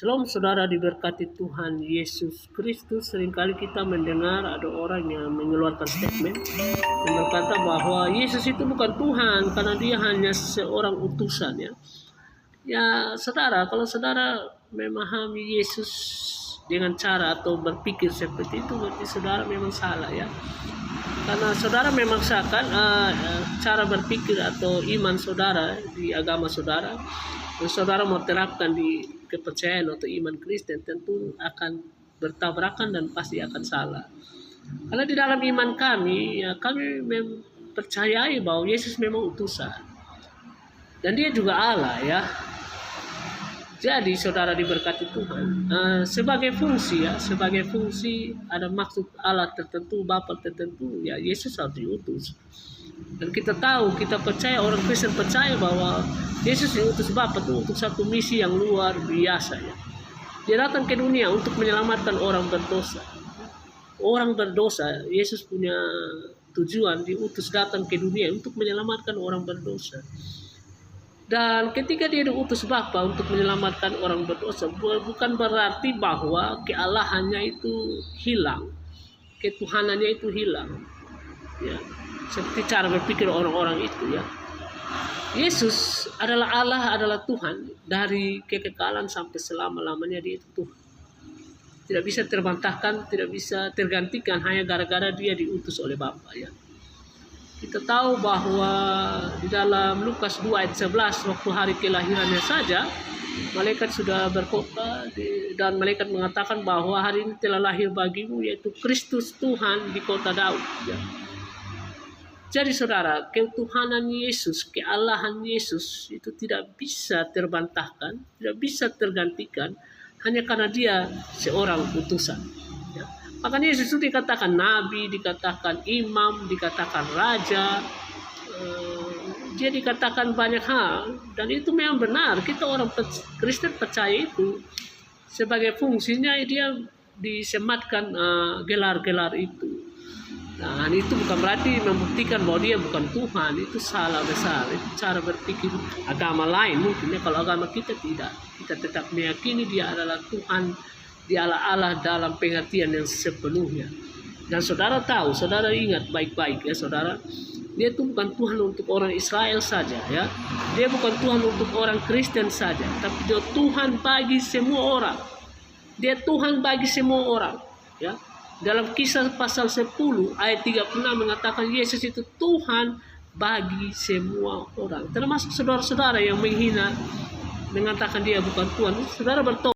Shalom saudara diberkati Tuhan Yesus Kristus. Seringkali kita mendengar ada orang yang mengeluarkan statement yang berkata bahwa Yesus itu bukan Tuhan karena dia hanya seorang utusan ya. Ya saudara, kalau saudara memahami Yesus dengan cara atau berpikir seperti itu, berarti saudara memang salah ya. Karena saudara memaksakan cara berpikir atau iman saudara di agama saudara, dan saudara mau terapkan di kepercayaan atau iman Kristen, tentu akan bertabrakan dan pasti akan salah. Karena di dalam iman kami, ya kami percayai bahwa Yesus memang utusan dan dia juga Allah ya. Jadi saudara diberkati Tuhan, sebagai fungsi ada maksud Allah tertentu, Bapa tertentu, ya Yesus harus diutus. Dan kita tahu, kita percaya, orang Kristen percaya bahwa Yesus diutus Bapa itu untuk satu misi yang luar biasa ya. Dia datang ke dunia untuk menyelamatkan orang berdosa. Orang berdosa, Yesus punya tujuan diutus datang ke dunia untuk menyelamatkan orang berdosa. Dan ketika dia diutus Bapa untuk menyelamatkan orang berdosa, bukan berarti bahwa kealahannya itu hilang, ketuhanannya itu hilang. Ya, seperti cara berpikir orang-orang itu ya. Yesus adalah Allah, adalah Tuhan dari kekekalan sampai selama-lamanya, dia itu Tuhan. Tidak bisa terbantahkan, tidak bisa tergantikan hanya gara-gara dia diutus oleh Bapa ya. Kita tahu bahwa di dalam Lukas 2 ayat 11, waktu hari kelahirannya saja, malaikat sudah berkhotbah dan malaikat mengatakan bahwa hari ini telah lahir bagimu yaitu Kristus Tuhan di kota Daud. Ya. Jadi saudara, ketuhanan Yesus, kealahan Yesus itu tidak bisa terbantahkan, tidak bisa tergantikan hanya karena dia seorang utusan. Ya. Makanya Yesus itu dikatakan nabi, dikatakan imam, dikatakan raja, dia dikatakan banyak hal, dan itu memang benar. Kita orang Kristen percaya itu. Sebagai fungsinya dia disematkan gelar-gelar itu. Nah, itu bukan berarti membuktikan bahwa dia bukan Tuhan. Itu salah besar. Itu cara berpikir agama lain mungkin ya. Kalau agama kita tidak, kita tetap meyakini dia adalah Tuhan, dia Allah dalam pengertian yang sepenuhnya. Dan saudara tahu, saudara ingat baik-baik ya saudara, dia itu bukan Tuhan untuk orang Israel saja ya. Dia bukan Tuhan untuk orang Kristen saja, tapi dia Tuhan bagi semua orang. Dia Tuhan bagi semua orang ya. Dalam Kisah pasal 10 ayat 36 mengatakan Yesus itu Tuhan bagi semua orang. Termasuk saudara-saudara yang menghina, mengatakan dia bukan Tuhan. Saudara bertobat.